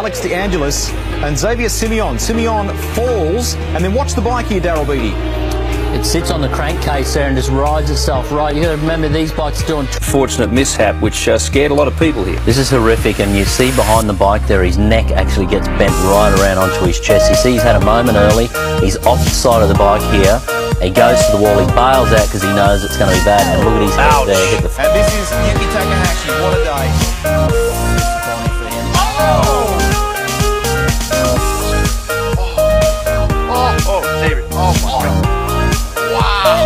Alex De Angelis and Xavier Simeon. Simeon falls, and then watch the bike here, Daryl Beattie. It sits on the crankcase there and just rides itself right. You got to remember these bikes are doing... Fortunate mishap which scared a lot of people here. This is horrific, and you see behind the bike there his neck actually gets bent right around onto his chest. You see he's had a moment early. He's off the side of the bike here. He goes to the wall, he bails out because he knows it's going to be bad, and look at his head there. Hit the... And this is Yuki Takahashi. What a day. Disappointing for him. David. Oh my God. Wow.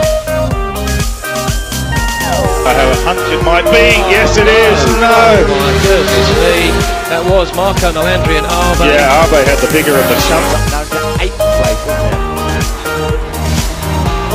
I have a hunch it might be. Yes, it is. No. Oh my goodness me. That was Marco Melandri and Arbe. Yeah, Arbe had the bigger of the shunt. Down to 8th place, wasn't it?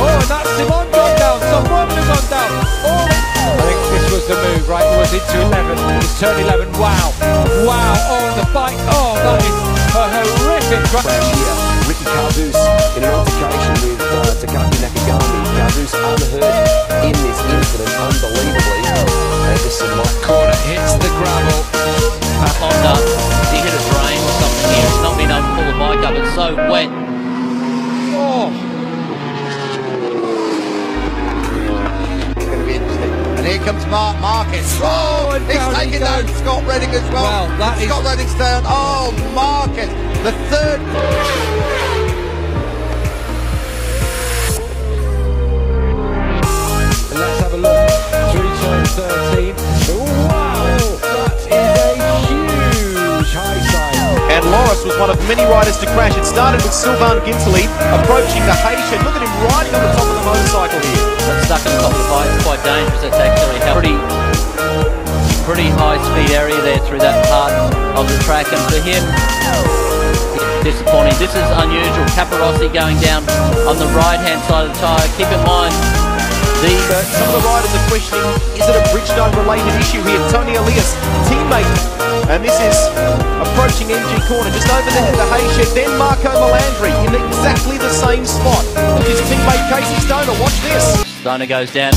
Oh, and that's Simon gone down. Someone has gone down. Oh, I think this was the move, right? It was into 11. It was turn 11. Wow. Wow. Oh, and the bike. Oh, that is a horrific crash. Here, Ricky Cardouse in an altercation with Takaki Nakagami. Cardouse unhurt in this incident, unbelievably. Anderson like Corner hits the gravel. Honda, he hit a drain or something here. He's not been able to pull the bike up. It's so wet. Oh. It's going to be interesting. And here comes Mark Marquez. Oh, and he's down he taking down goes. Scott Redding as well. Well, that is... Scott Redding's down. Oh, Marquez, the third. Let's have a look. Through turn 13. Wow, that is a huge high side. And Loris was one of many riders to crash. It started with Sylvain Ginsley approaching the hay shed. Look at him riding on the top of the motorcycle here. Got stuck on the top of the bike. It's quite dangerous. It's actually a pretty high speed area there through that part of the track, and for him, disappointing. This is unusual. Caparossi going down on the right hand side of the tyre. Keep in mind, some of the riders are questioning, is it a Bridgestone related issue here? Tony Elias, teammate, and this is approaching MG corner, just over the hay shed. Then Marco Melandri in exactly the same spot. His teammate Casey Stoner, watch this. Stoner goes down.